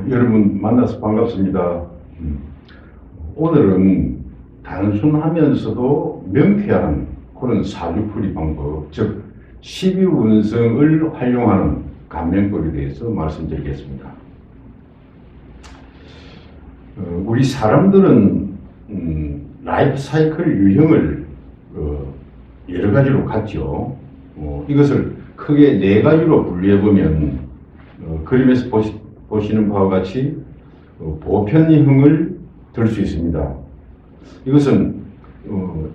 여러분 만나서 반갑습니다. 오늘은 단순하면서도 명쾌한 그런 사주풀이 방법, 즉 12운성을 활용하는 감명법에 대해서 말씀드리겠습니다. 우리 사람들은 라이프 사이클 유형을 여러 가지로 갖죠. 이것을 크게 네 가지로 분류해보면 그림에서 보시는 바와 같이 보편형을 들 수 있습니다. 이것은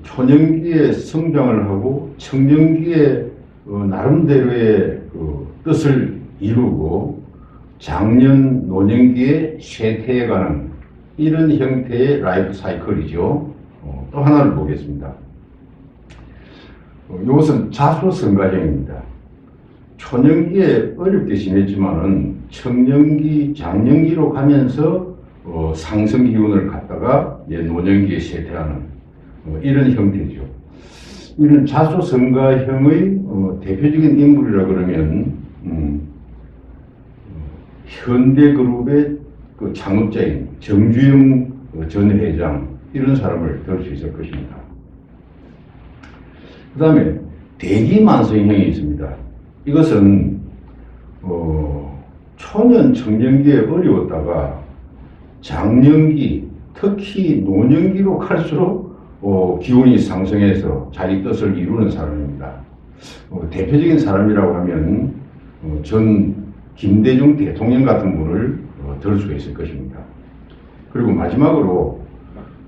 초년기에 성장을 하고 청년기에 나름대로의 뜻을 이루고 장년, 노년기에 쇠퇴해가는 이런 형태의 라이프 사이클이죠. 또 하나를 보겠습니다. 이것은 자수성가형입니다. 초년기에 어렵게 지냈지만은 청년기, 장년기로 가면서 상승 기운을 갖다가 노년기에 쇠퇴하는 이런 형태죠. 이런 자수성가형의 대표적인 인물이라 그러면 현대그룹의 그 창업자인 정주영 전 회장, 이런 사람을 들 수 있을 것입니다. 그 다음에 대기만성형이 있습니다. 이것은 초년, 청년기에 어려웠다가 장년기, 특히 노년기로 갈수록 기운이 상승해서 자기 뜻을 이루는 사람입니다. 대표적인 사람이라고 하면 전 김대중 대통령 같은 분을 들 수가 있을 것입니다. 그리고 마지막으로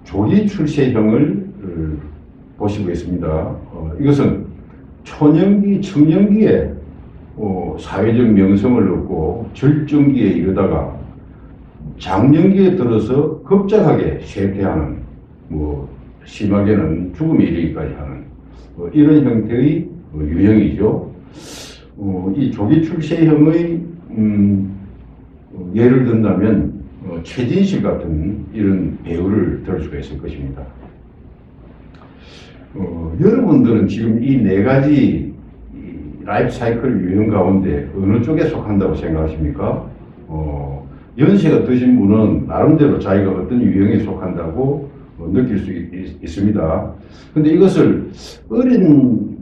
조기 출세형을 보시고 있습니다. 이것은 초년기, 청년기에 사회적 명성을 얻고 절정기에 이르다가 장년기에 들어서 급작하게 쇠퇴하는, 심하게는 죽음에 이르기까지 하는 이런 형태의 유형이죠. 이 조기 출세형의 예를 든다면 최진실 같은 이런 배우를 들 수가 있을 것입니다. 여러분들은 지금 이 네 가지 라이프 사이클 유형 가운데 어느 쪽에 속한다고 생각하십니까? 연세가 드신 분은 나름대로 자기가 어떤 유형에 속한다고 느낄 수 있습니다. 근데 이것을 어린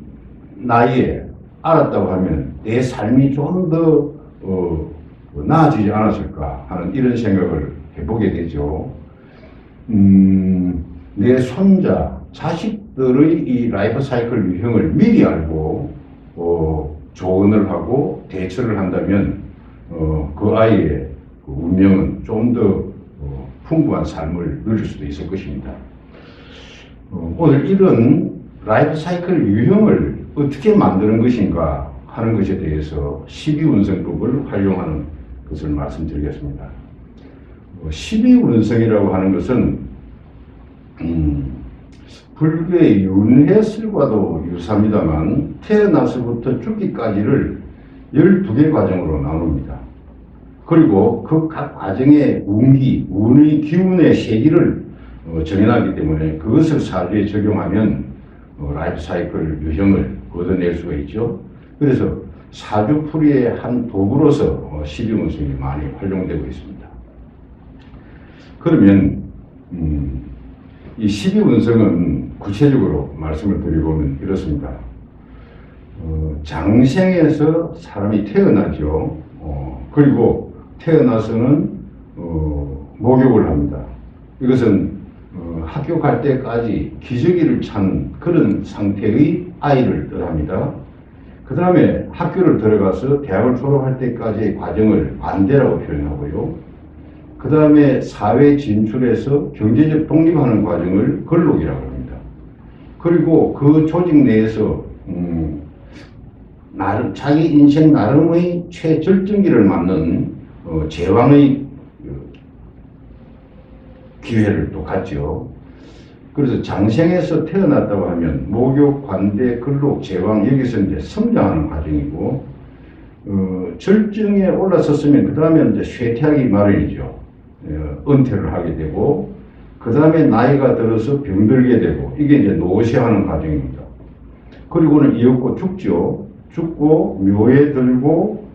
나이에 알았다고 하면 내 삶이 좀 더 나아지지 않았을까 하는 이런 생각을 해보게 되죠. 내 손자, 자식들의 이 라이프 사이클 유형을 미리 알고 조언을 하고 대처를 한다면 그 아이의 운명은 좀 더 풍부한 삶을 누릴 수도 있을 것입니다. 오늘 이런 라이프 사이클 유형을 어떻게 만드는 것인가 하는 것에 대해서 12운성법을 활용하는 것을 말씀드리겠습니다. 12운성이라고 하는 것은 불교의 윤회설과도 유사합니다만 태어나서부터 죽기까지를 12개 과정으로 나눕니다. 그리고 그 각 과정의 운기, 운의 기운의 세기를 정해놨기 때문에 그것을 사주에 적용하면 라이프 사이클 유형을 얻어낼 수가 있죠. 그래서 사주풀이의 한 도구로서 12운성이 많이 활용되고 있습니다. 그러면 이 12운성은 구체적으로 말씀을 드리고는 이렇습니다. 장생에서 사람이 태어나죠. 그리고 태어나서는 목욕을 합니다. 이것은 학교 갈 때까지 기저귀를 찬 그런 상태의 아이를 뜻합니다. 그 다음에 학교를 들어가서 대학을 졸업할 때까지의 과정을 반대라고 표현하고요. 그 다음에 사회 진출해서 경제적 독립하는 과정을 걸록이라고 합니다. 그리고 그 조직 내에서 자기 인생 나름의 최절정기를 맞는 제왕의 기회를 또 갖죠. 그래서 장생에서 태어났다고 하면 목욕, 관대, 근록, 제왕, 여기서 이제 성장하는 과정이고, 절정에 올라섰으면 그 다음에 이제 쇠퇴하기 마련이죠. 은퇴를 하게 되고, 그 다음에 나이가 들어서 병들게 되고, 이게 이제 노쇠하는 과정입니다. 그리고는 이윽고 죽죠. 죽고 묘에 들고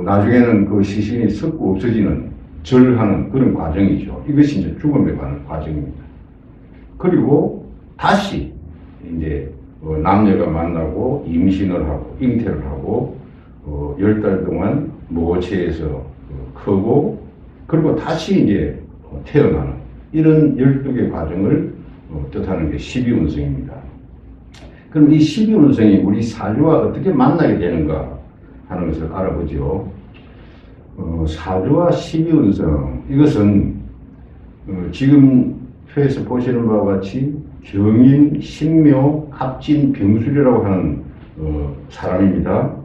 나중에는 그 시신이 썩고 없어지는 절하는 그런 과정이죠. 이것이 이제 죽음에 관한 과정입니다. 그리고 다시 이제 남녀가 만나고 임신을 하고 잉태를 하고 10달 동안 모체에서 크고 그리고 다시 이제 태어나는 이런 12개 과정을 뜻하는 게 12운성입니다. 그럼 이 12운성이 우리 사주와 어떻게 만나게 되는가 하는 것을 알아보죠. 사주와 12운성 이것은 지금 표에서 보시는 바와 같이 경인, 신묘, 갑진, 병술이라고 하는 사람입니다.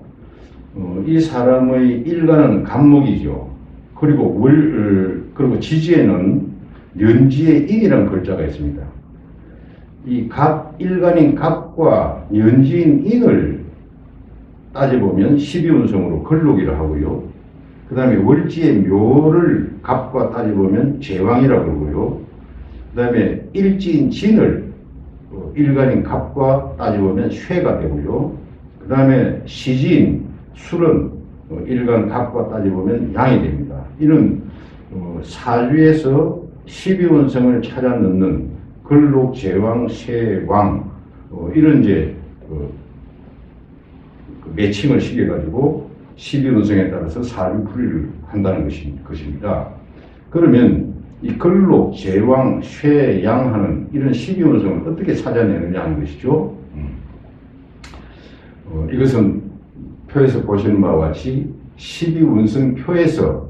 이 사람의 일간은 갑목이죠. 그리고 그리고 지지에는 연지에 인이라는 글자가 있습니다. 이 일간인 갑과 연지인 인을 따져보면 12운성으로 걸록이라 하고요. 그 다음에 월지의 묘를 갑과 따져보면 제왕이라고 그러고요. 그 다음에 일지인 진을 일간인 갑과 따져보면 쇠가 되고요. 그 다음에 시지인 술은 일간 갑과 따져보면 양이 됩니다. 이는 사주에서 12운성을 찾아 넣는 걸록, 제왕, 쇠왕 이런 이제 매칭을 시켜가지고 12운성에 따라서 사주풀이를 한다는 것입니다. 그러면 이 걸록, 제왕, 쇠, 양 하는 이런 12운성을 어떻게 찾아내느냐 하는 것이죠. 이것은 표에서 보시는 바와 같이 12운성 표에서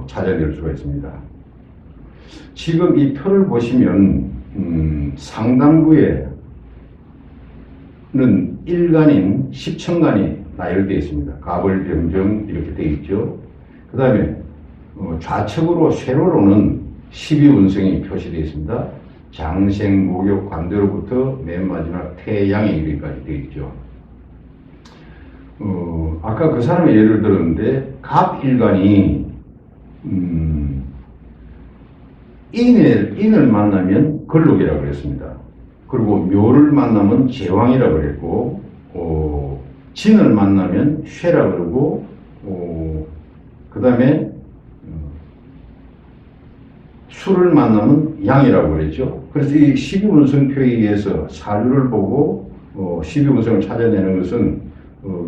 찾아낼 수가 있습니다. 지금 이 표를 보시면 상단부에는 일간인 10천간이 나열되어 있습니다. 갑을, 병정 이렇게 되어 있죠. 그 다음에 좌측으로 세로로는 12운성이 표시되어 있습니다. 장생, 목욕, 관대로부터 맨 마지막 태양에 이르기까지 되어 있죠. 아까 그 사람의 예를 들었는데 갑일간이 인을 만나면 걸록이라고 그랬습니다. 그리고 묘를 만나면 제왕이라고 그랬고 진을 만나면 쇠라고 그러고 그 다음에 수를 만나면 양이라고 그랬죠. 그래서 이 12운성표에 의해서 사주를 보고 12운성을 찾아내는 것은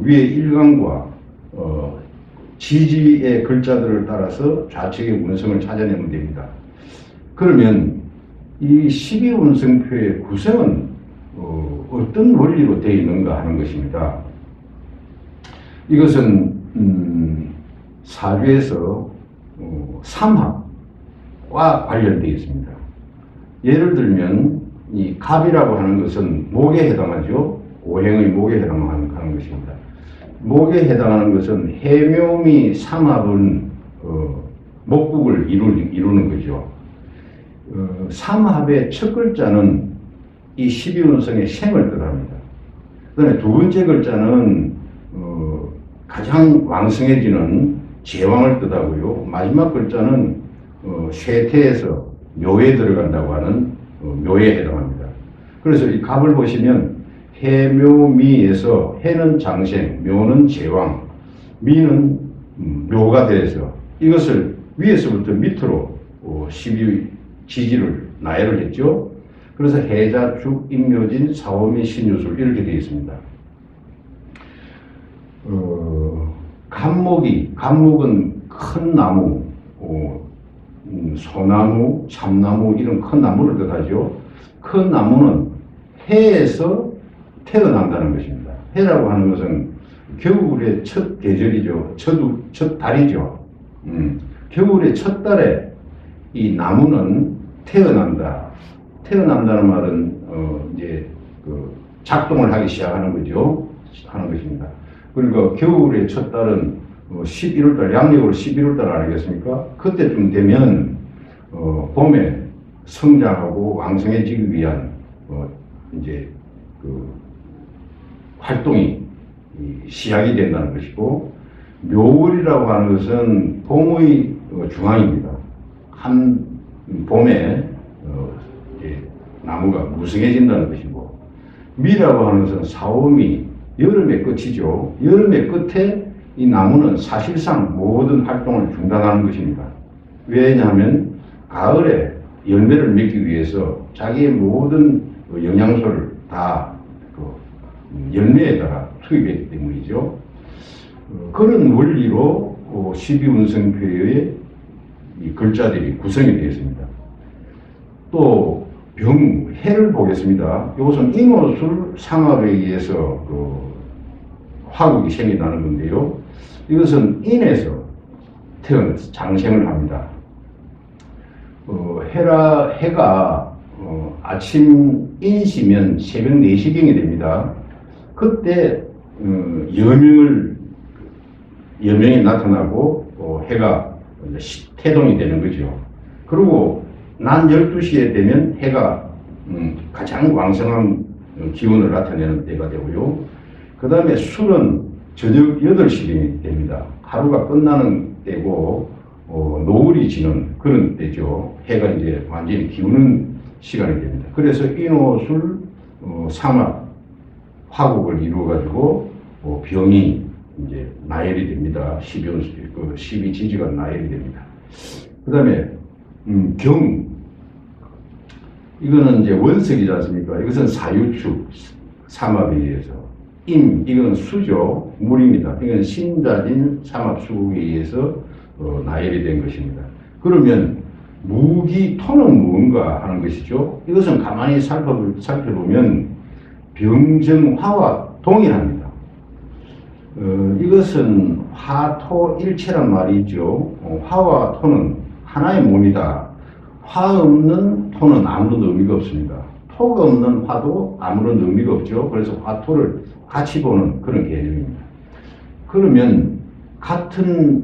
위에 일간과 지지의 글자들을 따라서 좌측의 운성을 찾아내면 됩니다. 그러면 이 12운성표의 구성은 어떤 원리로 되어 있는가 하는 것입니다. 이것은 사주에서 삼합과 관련되어 있습니다. 예를 들면 이 갑이라고 하는 것은 목에 해당하죠. 오행의 목에 해당하는 것입니다. 목에 해당하는 것은 해묘미 삼합은 목국을 이루는 거죠. 삼합의 첫 글자는 이 12운성의 생을 뜻합니다. 그 다음에 두 번째 글자는 가장 왕성해지는 제왕을 뜻하고요. 마지막 글자는 쇠퇴에서 묘에 들어간다고 하는 묘에 해당합니다. 그래서 이 갑을 보시면 해묘미에서 해는 장생, 묘는 제왕, 미는 묘가 돼서 이것을 위에서부터 밑으로 12 지지를 나열을 했죠. 그래서 해자, 죽, 임묘진, 사오미, 신유술 이렇게 되어 있습니다. 갑목은 큰 나무, 소나무, 참나무 이런 큰 나무를 뜻하죠. 큰 나무는 해에서 태어난다는 것입니다. 해라고 하는 것은 겨울의 첫 계절이죠. 첫 달이죠. 겨울의 첫 달에 이 나무는 태어난다. 태어난다는 말은 이제 작동을 하기 시작하는 거죠. 하는 것입니다. 그러니까 겨울의 첫 달은 11월달, 양력으로 11월달 아니겠습니까? 그때쯤 되면 봄에 성장하고 왕성해지기 위한 이제 활동이 시작이 된다는 것이고, 묘월이라고 하는 것은 봄의 중앙입니다. 한 봄에 이제 나무가 무성해진다는 것이고, 미라고 하는 것은 사오미, 여름의 끝이죠. 여름의 끝에 이 나무는 사실상 모든 활동을 중단하는 것입니다. 왜냐하면 가을에 열매를 맺기 위해서 자기의 모든 영양소를 다 열매에다가 투입했기 때문이죠. 그런 원리로 12운성표의 이 글자들이 구성이 되어 있습니다. 또 해를 보겠습니다. 이것은 인호술 상합에 의해서 화국이 생겨나는 건데요. 이것은 인에서 태어나서 장생을 합니다. 해가 아침 인시면 새벽 4시경이 됩니다. 그때 여명이 나타나고 해가 태동이 되는 거죠. 그리고 낮 12시에 되면 해가 가장 왕성한 기운을 나타내는 때가 되고요. 그 다음에 술은 저녁 8시경이 됩니다. 하루가 끝나는 때고 노을이 지는 그런 때죠. 해가 이제 완전히 기우는 시간이 됩니다. 그래서 인호술 삼합 화국을 이루어 가지고 병이 이제 나열이 됩니다. 12지지가 나열이 됩니다. 그 다음에 이거는 이제 원석이지 않습니까? 이것은 사유축 삼합에 의해서 이거는 수죠. 물입니다. 이건 신자진 삼합수국에 의해서 나열이 된 것입니다. 그러면 무기토는 무언가 하는 것이죠. 이것은 가만히 살펴보면 병정화와 동일합니다. 이것은 화토일체란 말이 있죠. 화와 토는 하나의 몸이다. 화 없는 토는 아무런 의미가 없습니다. 토가 없는 화도 아무런 의미가 없죠. 그래서 화토를 같이 보는 그런 개념입니다. 그러면 같은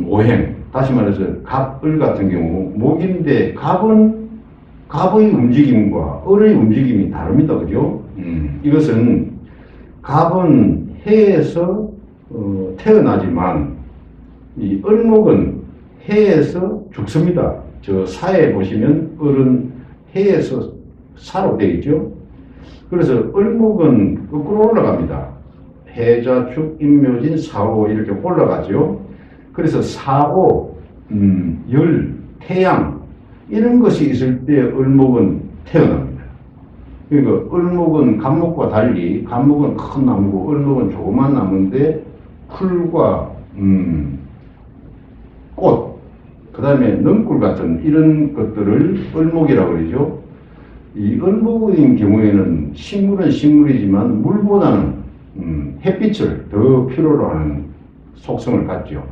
오행, 다시 말해서 갑을 같은 경우 목인데 갑의 움직임과 을의 움직임이 다릅니다. 그죠? 이것은 갑은 해에서 태어나지만 이 을목은 해에서 죽습니다. 저 사에 보시면 을은 해에서 사로 되어 있죠. 그래서 을목은 거꾸로 올라갑니다. 해자축, 임묘진, 사오 이렇게 올라가죠. 그래서 사오, 열, 태양 이런 것이 있을 때 을목은 태어납니다. 그러니까 을목은 갑목과 달리 갑목은 큰 나무고 을목은 조그만 나무인데 풀과 꽃, 그 다음에 능굴 같은 이런 것들을 을목이라고 그러죠. 이 을목인 경우에는 식물은 식물이지만 물보다는 햇빛을 더 필요로 하는 속성을 갖죠.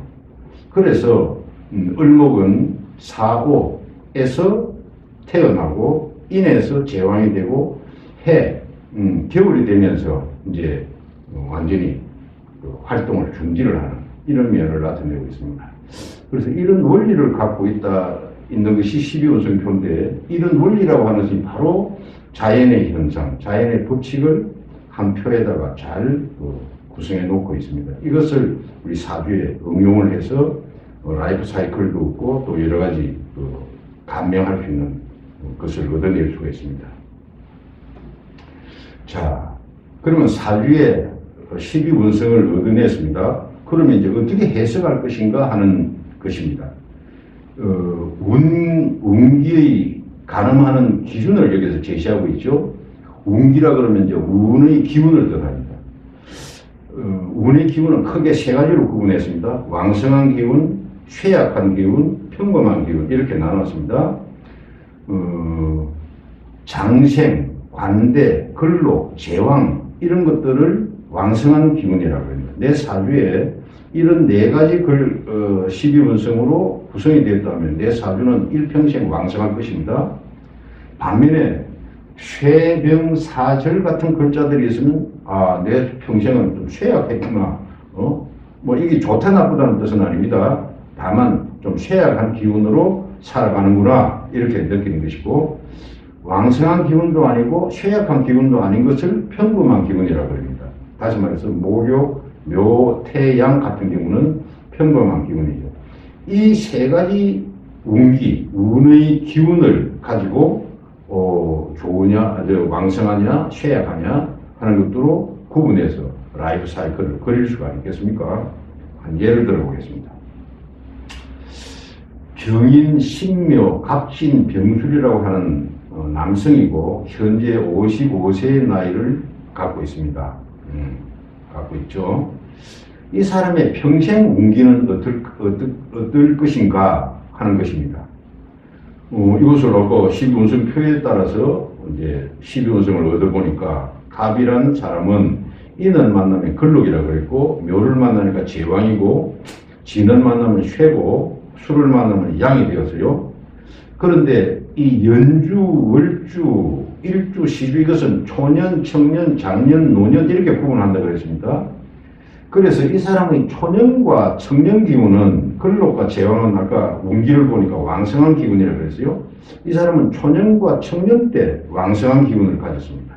그래서 을목은 사오에서 태어나고 인에서 제왕이 되고 겨울이 되면서 이제 완전히 활동을 중지를 하는 이런 면을 나타내고 있습니다. 그래서 이런 원리를 갖고 있는 것이 12운성표인데 이런 원리라고 하는 것이 바로 자연의 현상, 자연의 법칙을 한 표에다가 잘 구성해 놓고 있습니다. 이것을 우리 사주에 응용을 해서 라이프 사이클도 없고 또 여러 가지 감명할 수 있는 것을 얻어낼 수가 있습니다. 자, 그러면 사주에 12운성을 얻어냈습니다. 그러면 이제 어떻게 해석할 것인가 하는 것입니다. 운기의 가늠하는 기준을 여기서 제시하고 있죠. 운기라 그러면 이제 운의 기운을 뜻합니다. 운의 기운은 크게 세 가지로 구분했습니다. 왕성한 기운, 쇠약한 기운, 평범한 기운 이렇게 나눴습니다. 장생, 관대, 근로, 제왕 이런 것들을 왕성한 기운이라고 합니다. 내 사주에 이런 네 가지 12운성으로 구성이 되었다면 내 사주는 일평생 왕성할 것입니다. 반면에 쇠병사절 같은 글자들이 있으면 내 평생은 좀 쇠약했구나. 뭐 이게 좋다 나쁘다는 뜻은 아닙니다. 다만 좀 쇠약한 기운으로 살아가는구나 이렇게 느끼는 것이고 왕성한 기운도 아니고 쇠약한 기운도 아닌 것을 평범한 기운이라고 합니다. 다시 말해서 목욕, 묘, 태, 양 같은 경우는 평범한 기운이죠. 이 세 가지 운의 기운을 가지고 좋으냐, 왕성하냐, 쇠약하냐 하는 것들로 구분해서 라이프 사이클을 그릴 수가 있겠습니까? 한 예를 들어 보겠습니다. 경인, 신묘, 갑신, 병술이라고 하는 남성이고 현재 55세의 나이를 갖고 있습니다. 갖고 있죠. 이 사람의 평생 운기는 어떨 것인가 하는 것입니다. 이것을 놓고 12운성표에 따라서 이제 12운성을 얻어보니까 갑이라는 사람은 인을 만나면 근록이라고 그랬고, 묘를 만나니까 제왕이고, 진을 만나면 쇠고, 수를 만나면 양이 되었어요. 그런데 이 연주, 월주, 일주, 시주 이것은 초년, 청년, 장년, 노년 이렇게 구분한다고 그랬습니다. 그래서 이 사람의 초년과 청년 기운은 근록과 제왕은 아까 운기를 보니까 왕성한 기운이라고 그랬어요. 이 사람은 초년과 청년 때 왕성한 기운을 가졌습니다.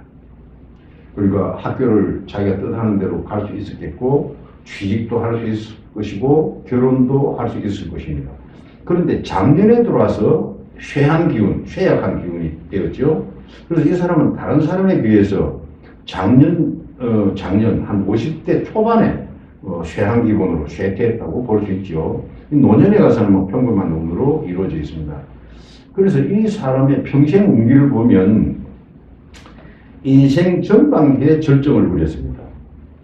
그러니까 학교를 자기가 뜻하는 대로 갈 수 있었겠고, 취직도 할 수 있을 것이고, 결혼도 할 수 있을 것입니다. 그런데 작년에 들어와서 쇠한 기운, 쇠약한 기운이 되었죠. 그래서 이 사람은 다른 사람에 비해서 작년 한 50대 초반에 쇠한 기분으로 쇠퇴했다고 볼 수 있죠. 노년에 가서는 뭐 평범한 운으로 이루어져 있습니다. 그래서 이 사람의 평생 운기를 보면 인생 전반기에 절정을 부렸습니다.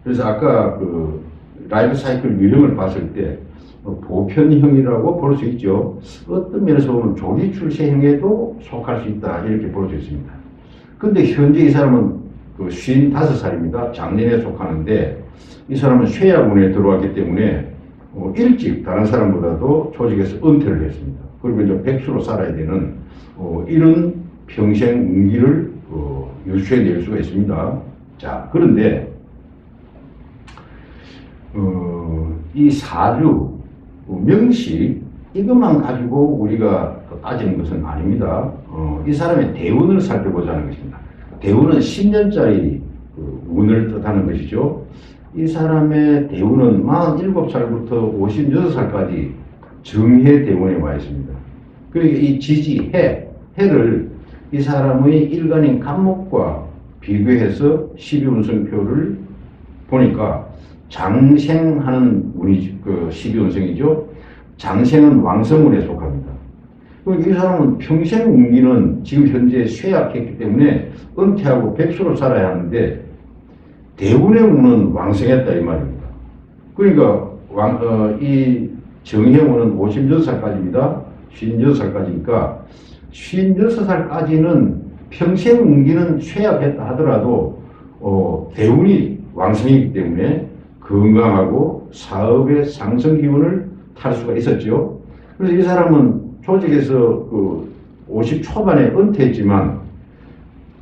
그래서 아까 그 라이프 사이클 유형을 봤을 때 보편형이라고 볼 수 있죠. 어떤 면에서 보면 조기 출세형에도 속할 수 있다 이렇게 볼 수 있습니다. 근데 현재 이 사람은 그 55살입니다. 작년에 속하는데 이 사람은 쇠약운에 들어왔기 때문에 일찍 다른 사람보다도 조직에서 은퇴를 했습니다. 그리고 이제 백수로 살아야 되는 이런 평생 운기를 유추해낼 수가 있습니다. 자, 그런데 이 사주, 명시 이것만 가지고 우리가 따지는 것은 아닙니다. 이 사람의 대운을 살펴보자는 것입니다. 대운은 10년짜리 운을 뜻하는 것이죠. 이 사람의 대운은 47살부터 56살까지 정해 대운에 와 있습니다. 그러니까 이 지지, 해를 이 사람의 일간인 간목과 비교해서 12운성표를 보니까 장생하는 운이 그 12운성이죠. 장생은 왕성운에 속합니다. 그러니까 이 사람은 평생 운기는 지금 현재 쇠약했기 때문에 은퇴하고 백수로 살아야 하는데 대운의 운은 왕성했다 이 말입니다. 그러니까 이 정해운은 56살까지입니다. 56살까지니까 56살까지는 평생 운기는 쇠약했다 하더라도 대운이 왕성이기 때문에 건강하고 사업의 상승 기운을 탈 수가 있었죠. 그래서 이 사람은 조직에서 50 초반에 은퇴했지만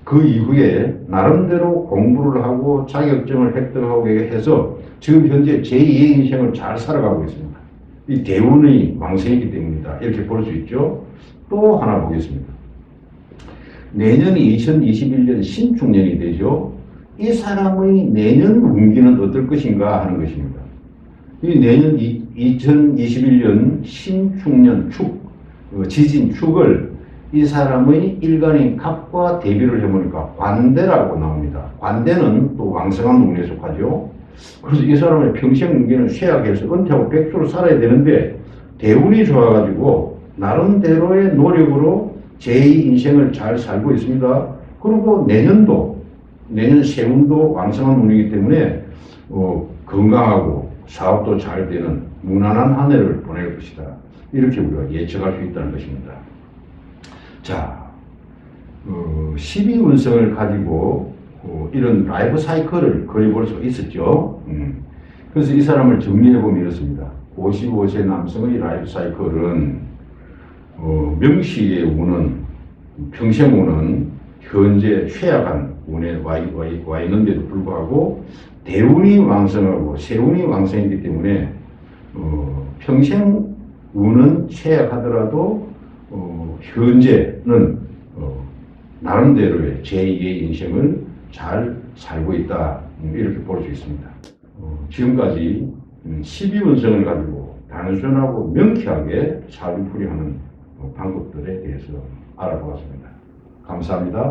그 이후에 나름대로 공부를 하고 자격증을 획득하고 해서 지금 현재 제2의 인생을 잘 살아가고 있습니다. 이 대운이 왕성이기 때문이다. 이렇게 볼 수 있죠. 또 하나 보겠습니다. 내년이 2021년 신축년이 되죠. 이 사람의 내년 운기는 어떨 것인가 하는 것입니다. 이 내년 2021년 신축년 지진 축을 이 사람의 일간인 갑과 대비를 해보니까 관대라고 나옵니다. 관대는 또 왕성한 운에 속하죠. 그래서 이 사람의 평생 운기는 쇠약해서 은퇴하고 백수로 살아야 되는데 대운이 좋아가지고 나름대로의 노력으로 제2 인생을 잘 살고 있습니다. 그리고 내년 세운도 왕성한 운이기 때문에 건강하고 사업도 잘 되는 무난한 한 해를 보낼 것이다. 이렇게 우리가 예측할 수 있다는 것입니다. 자, 12운성을 가지고 이런 라이프 사이클을 그려볼 수 있었죠. 그래서 이 사람을 정리해보면 이렇습니다. 55세 남성의 라이프 사이클은 명시의 운은, 평생 운은 현재 쇠약한 운에 와 있는데도 불구하고 대운이 왕성하고 세운이 왕성이기 때문에 평생 운은 쇠약하더라도 현재는 나름대로의 제2의 인생을 잘 살고 있다. 이렇게 볼 수 있습니다. 지금까지 12운성을 가지고 단순하고 명쾌하게 사주풀이하는 방법들에 대해서 알아보았습니다. 감사합니다.